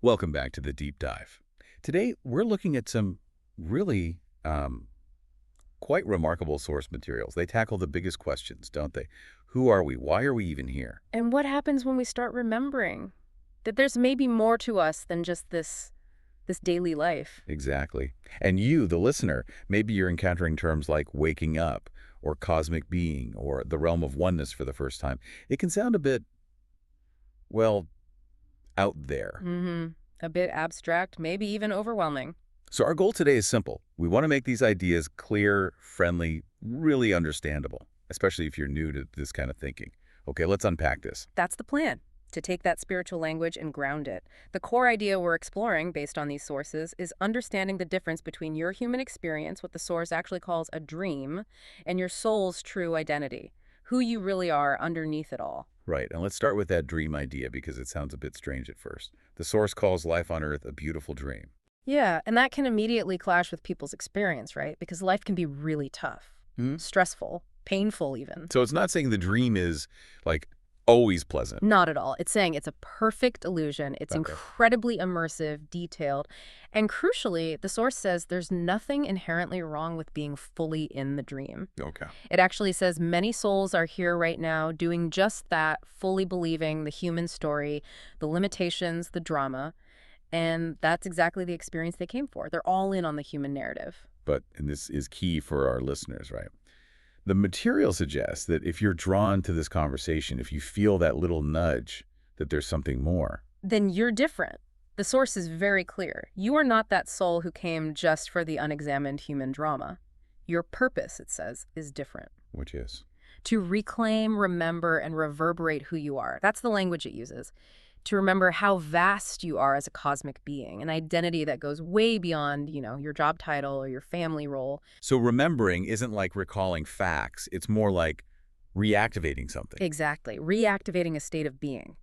Welcome back to the deep dive. Today, we're looking at some really quite remarkable source materials. They tackle the biggest questions, don't they? Who are we? Why are we even here? And what happens when we start remembering that there's maybe more to us than just this daily life? Exactly. And you, the listener, maybe you're encountering terms like waking up or cosmic being or the realm of oneness for the first time. It can sound a bit, well, out there. A bit abstract, maybe even overwhelming. So our goal today is simple. We want to make these ideas clear, friendly, really understandable, especially if you're new to this kind of thinking. Okay, let's unpack this. That's the plan, to take that spiritual language and ground it. The core idea we're exploring based on these sources is understanding the difference between your human experience, what the source actually calls a dream, and your soul's true identity, who you really are underneath it all. Right, and let's start with that dream idea because it sounds a bit strange at first. The source calls life on Earth a beautiful dream. Yeah, and that can immediately clash with people's experience, right? Because life can be really tough, Hmm? stressful, painful even. So it's not saying the dream is, like, always pleasant. Not at all. It's saying it's a perfect illusion. It's Okay. incredibly immersive, detailed, and crucially, the source says there's nothing inherently wrong with being fully in the dream. Okay. It actually says many souls are here right now doing just that, fully believing the human story, the limitations, the drama, and that's exactly the experience they came for. They're all in on the human narrative. But, and this is key for our listeners, right? The material suggests that if you're drawn to this conversation, if you feel that little nudge, that there's something more. Then you're different. The source is very clear. You are not that soul who came just for the unexamined human drama. Your purpose, it says, is different. Which is? To reclaim, remember, and reverberate who you are. That's the language it uses. To remember how vast you are as a cosmic being, an identity that goes way beyond, your job title or your family role. So remembering isn't like recalling facts. It's more like reactivating something. Exactly. Reactivating a state of being.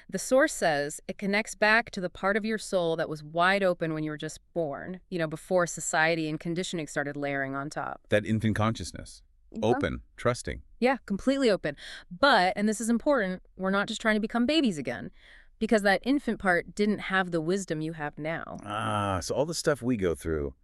The source says it connects back to the part of your soul that was wide open when you were just born, before society and conditioning started layering on top. That infant consciousness. Open, trusting. Yeah, completely open. But, and this is important, we're not just trying to become babies again, because that infant part didn't have the wisdom you have now. Ah, so all the stuff we go through,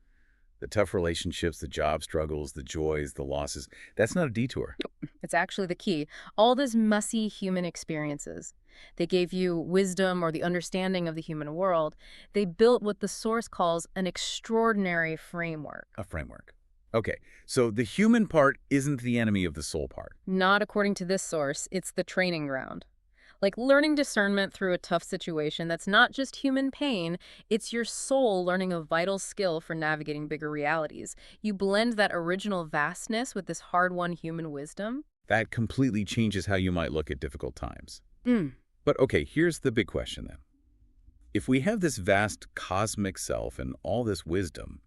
the tough relationships, the job struggles, the joys, the losses, that's not a detour. It's actually the key. All those mussy human experiences. They gave you wisdom or the understanding of the human world. They built what the source calls an extraordinary framework. A framework. Okay, so the human part isn't the enemy of the soul part. Not according to this source, it's the training ground. Like learning discernment through a tough situation, that's not just human pain, it's your soul learning a vital skill for navigating bigger realities. You blend that original vastness with this hard-won human wisdom. That completely changes how you might look at difficult times. Mm. But okay, here's the big question then. If we have this vast cosmic self and all this wisdom,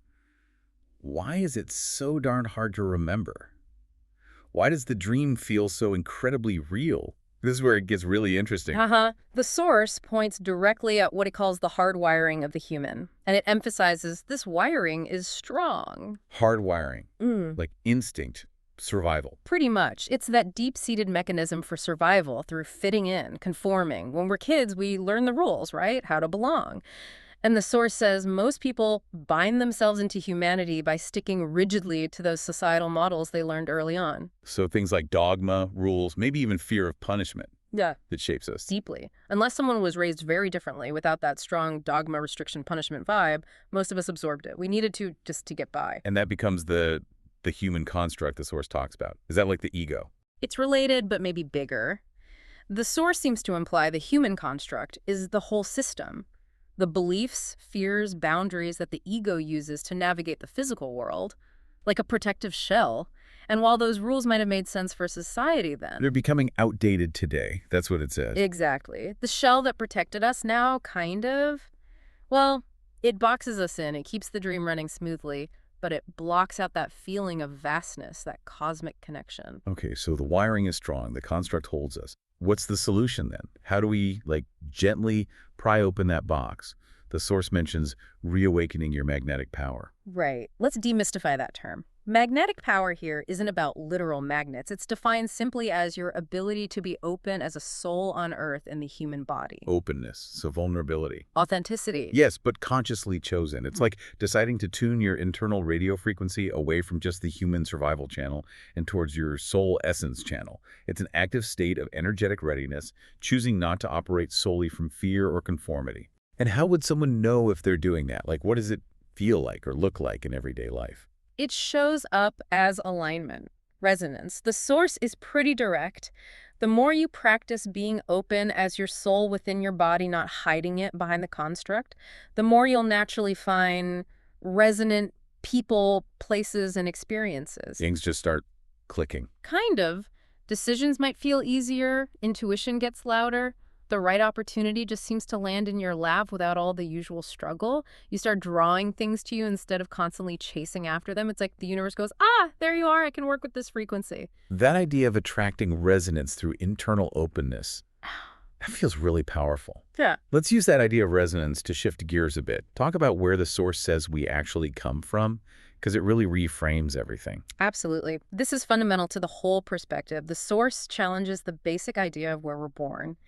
why is it so darn hard to remember? Why does the dream feel so incredibly real? This is where it gets really interesting. The source points directly at what it calls the hardwiring of the human, and it emphasizes this wiring is strong. Hardwiring, like instinct, survival. Pretty much. It's that deep-seated mechanism for survival through fitting in, conforming. When we're kids, we learn the rules, right? How to belong. And the source says most people bind themselves into humanity by sticking rigidly to those societal models they learned early on. So things like dogma, rules, maybe even fear of punishment Yeah. that shapes us. Deeply. Unless someone was raised very differently without that strong dogma, restriction, punishment vibe, most of us absorbed it. We needed to just to get by. And that becomes the human construct the source talks about. Is that like the ego? It's related, but maybe bigger. The source seems to imply the human construct is the whole system. The beliefs, fears, boundaries that the ego uses to navigate the physical world, like a protective shell. And while those rules might have made sense for society then. They're becoming outdated today. That's what it says. Exactly. The shell that protected us now, kind of. Well, it boxes us in. It keeps the dream running smoothly, but it blocks out that feeling of vastness, that cosmic connection. Okay, so the wiring is strong. The construct holds us. What's the solution then? How do we, like, gently pry open that box? The source mentions reawakening your magnetic power. Right. Let's demystify that term. Magnetic power here isn't about literal magnets. It's defined simply as your ability to be open as a soul on Earth in the human body. Openness, so vulnerability. Authenticity. Yes, but consciously chosen. It's like deciding to tune your internal radio frequency away from just the human survival channel and towards your soul essence channel. It's an active state of energetic readiness, choosing not to operate solely from fear or conformity. And how would someone know if they're doing that? Like, what does it feel like or look like in everyday life? It shows up as alignment, resonance. The source is pretty direct. The more you practice being open as your soul within your body, not hiding it behind the construct, the more you'll naturally find resonant people, places, and experiences. Things just start clicking. Kind of. Decisions might feel easier, intuition gets louder. The right opportunity just seems to land in your lap without all the usual struggle. You start drawing things to you instead of constantly chasing after them. It's like the universe goes, there you are, I can work with this frequency. That idea of attracting resonance through internal openness, that feels really powerful. Yeah. Let's use that idea of resonance to shift gears a bit. Talk about where the source says we actually come from, because it really reframes everything. Absolutely. This is fundamental to the whole perspective. The source challenges the basic idea of where we're born.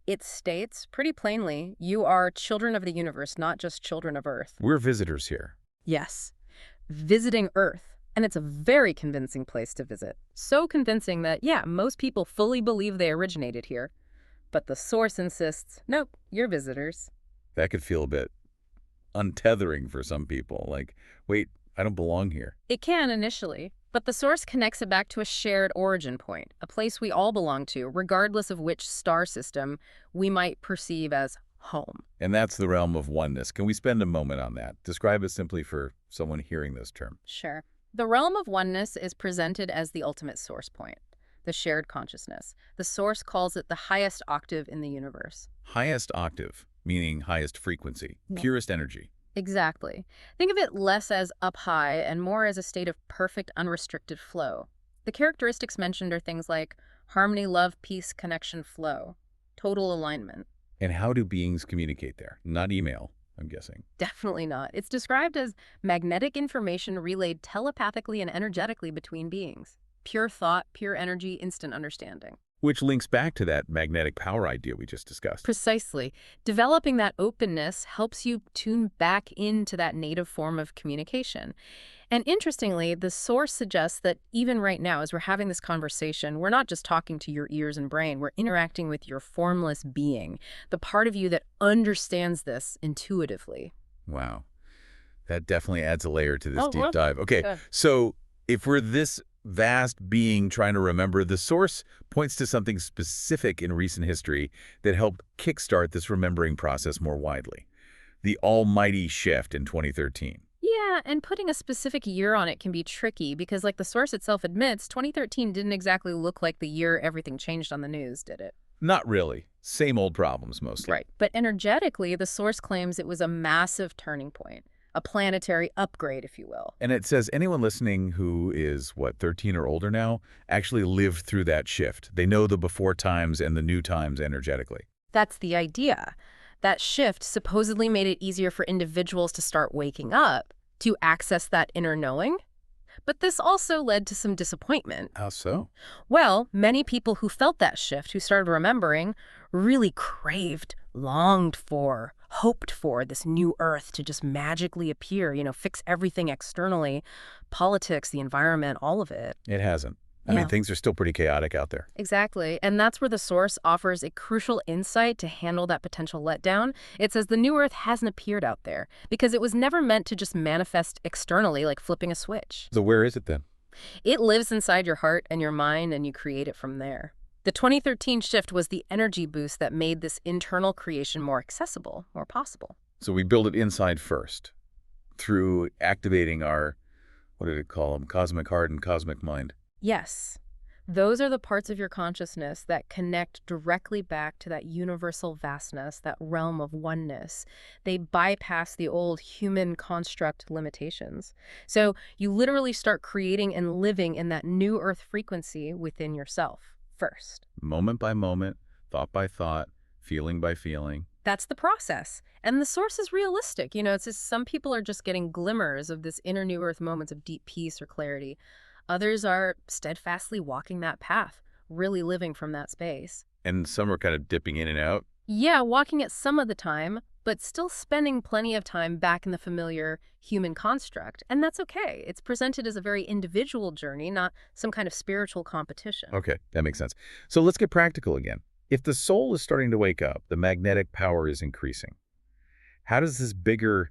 It states pretty plainly, you are children of the universe, not just children of Earth. We're visitors here. Yes. Visiting Earth. And it's a very convincing place to visit. So convincing that, most people fully believe they originated here. But the source insists, nope, you're visitors. That could feel a bit untethering for some people. Like, wait, I don't belong here. It can initially, but the source connects it back to a shared origin point, a place we all belong to, regardless of which star system we might perceive as home. And that's the realm of oneness. Can we spend a moment on that? Describe it simply for someone hearing this term. Sure. The realm of oneness is presented as the ultimate source point, the shared consciousness. The source calls it the highest octave in the universe. Highest octave, meaning highest frequency, Yeah. purest energy. Exactly. Think of it less as up high and more as a state of perfect, unrestricted flow. The characteristics mentioned are things like harmony, love, peace, connection, flow, total alignment. And how do beings communicate there? Not email, I'm guessing. Definitely not. It's described as magnetic information relayed telepathically and energetically between beings. Pure thought, pure energy, instant understanding. Which links back to that magnetic power idea we just discussed. Precisely. Developing that openness helps you tune back into that native form of communication. And interestingly, the source suggests that even right now, as we're having this conversation, we're not just talking to your ears and brain, we're interacting with your formless being, the part of you that understands this intuitively. Wow. That definitely adds a layer to this deep well, dive. Okay, good. so if we're this vast being trying to remember, the source points to something specific in recent history that helped kickstart this remembering process more widely. The almighty shift in 2013. Yeah, and putting a specific year on it can be tricky because, like the source itself admits, 2013 didn't exactly look like the year everything changed on the news, did it? Not really. Same old problems, mostly. Right. But energetically, the source claims it was a massive turning point, a planetary upgrade, if you will. And it says anyone listening who is, 13 or older now, actually lived through that shift. They know the before times and the new times energetically. That's the idea. That shift supposedly made it easier for individuals to start waking up, to access that inner knowing. But this also led to some disappointment. How so? Well, many people who felt that shift, who started remembering, really craved, longed for, hoped for this new Earth to just magically appear, fix everything externally, politics, the environment, all of it. It hasn't. I mean, Yeah. things are still pretty chaotic out there. Exactly. And that's where the source offers a crucial insight to handle that potential letdown. It says the new Earth hasn't appeared out there because it was never meant to just manifest externally like flipping a switch. So where is it then? It lives inside your heart and your mind, and you create it from there. The 2013 shift was the energy boost that made this internal creation more accessible, more possible. So we build it inside first through activating our, what did it call them, cosmic heart and cosmic mind. Yes. Those are the parts of your consciousness that connect directly back to that universal vastness, that realm of oneness. They bypass the old human construct limitations. So you literally start creating and living in that new Earth frequency within yourself first. Moment by moment, thought by thought, feeling by feeling. That's the process. And the source is realistic. It's just some people are just getting glimmers of this inner new earth moments of deep peace or clarity. Others are steadfastly walking that path, really living from that space. And some are kind of dipping in and out. Yeah, walking it some of the time, but still spending plenty of time back in the familiar human construct. And that's okay. It's presented as a very individual journey, not some kind of spiritual competition. Okay, that makes sense. So let's get practical again. If the soul is starting to wake up, the magnetic power is increasing. How does this bigger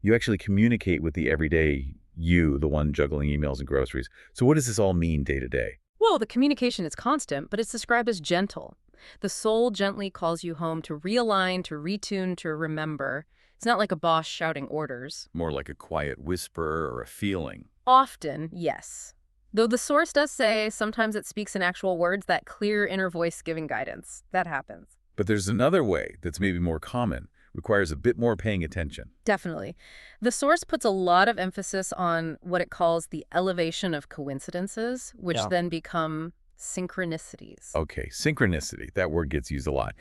you actually communicate with the everyday you, the one juggling emails and groceries? So what does this all mean day to day? Well, the communication is constant, but it's described as gentle. The soul gently calls you home to realign, to retune, to remember. It's not like a boss shouting orders. More like a quiet whisper or a feeling. Often, yes. Though the source does say sometimes it speaks in actual words, that clear inner voice giving guidance. That happens. But there's another way that's maybe more common, requires a bit more paying attention. Definitely. The source puts a lot of emphasis on what it calls the elevation of coincidences, which Yeah. then become synchronicities. Okay, synchronicity, that word gets used a lot.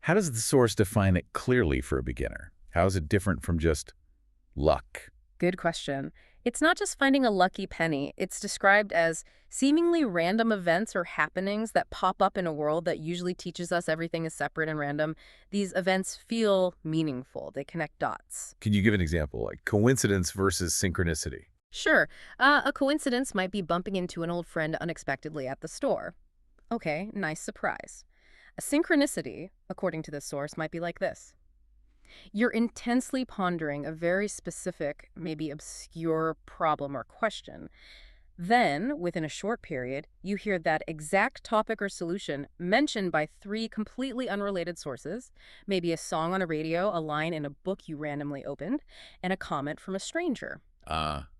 How does the source define it clearly for a beginner? How is it different from just luck? Good question. It's not just finding a lucky penny. It's described as seemingly random events or happenings that pop up in a world that usually teaches us everything is separate and random. These events feel meaningful. They connect dots. Can you give an example, like coincidence versus synchronicity? Sure, a coincidence might be bumping into an old friend unexpectedly at the store. Okay, nice surprise. A synchronicity, according to this source, might be like this. You're intensely pondering a very specific, maybe obscure problem or question. Then, within a short period, you hear that exact topic or solution mentioned by three completely unrelated sources, maybe a song on a radio, a line in a book you randomly opened, and a comment from a stranger.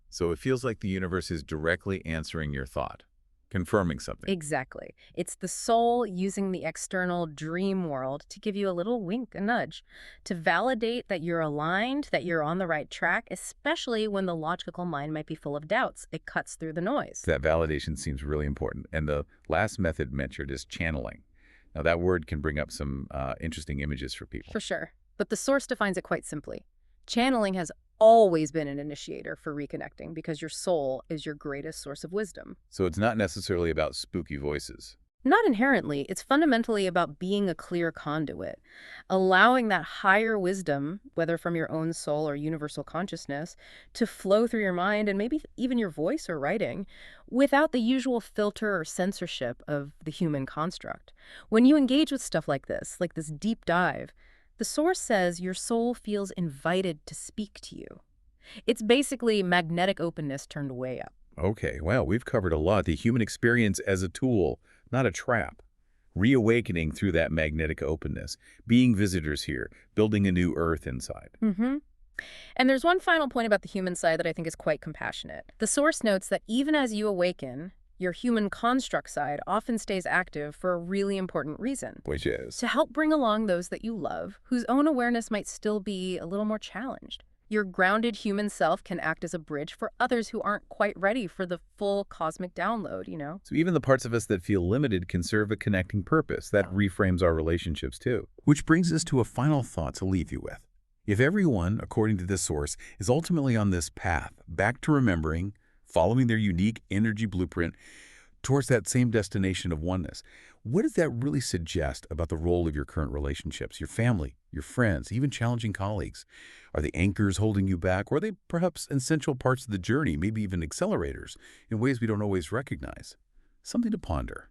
So it feels like the universe is directly answering your thought, confirming something. Exactly. It's the soul using the external dream world to give you a little wink, a nudge, to validate that you're aligned, that you're on the right track, especially when the logical mind might be full of doubts. It cuts through the noise. That validation seems really important. And the last method mentioned is channeling. Now, that word can bring up some interesting images for people. For sure. But the source defines it quite simply. Channeling has always been an initiator for reconnecting because your soul is your greatest source of wisdom. So it's not necessarily about spooky voices. Not inherently. It's fundamentally about being a clear conduit, allowing that higher wisdom, whether from your own soul or universal consciousness, to flow through your mind and maybe even your voice or writing without the usual filter or censorship of the human construct. When you engage with stuff like this deep dive, the source says your soul feels invited to speak to you. It's basically magnetic openness turned way up. Okay, well, we've covered a lot. The human experience as a tool, not a trap. Reawakening through that magnetic openness. Being visitors here. Building a new earth inside. And there's one final point about the human side that I think is quite compassionate. The source notes that even as you awaken, your human construct side often stays active for a really important reason. Which is? To help bring along those that you love, whose own awareness might still be a little more challenged. Your grounded human self can act as a bridge for others who aren't quite ready for the full cosmic download. So even the parts of us that feel limited can serve a connecting purpose. That reframes our relationships too. Which brings us to a final thought to leave you with. If everyone, according to this source, is ultimately on this path, back to remembering, following their unique energy blueprint towards that same destination of oneness, what does that really suggest about the role of your current relationships, your family, your friends, even challenging colleagues? Are they anchors holding you back, or are they perhaps essential parts of the journey, maybe even accelerators, in ways we don't always recognize? Something to ponder.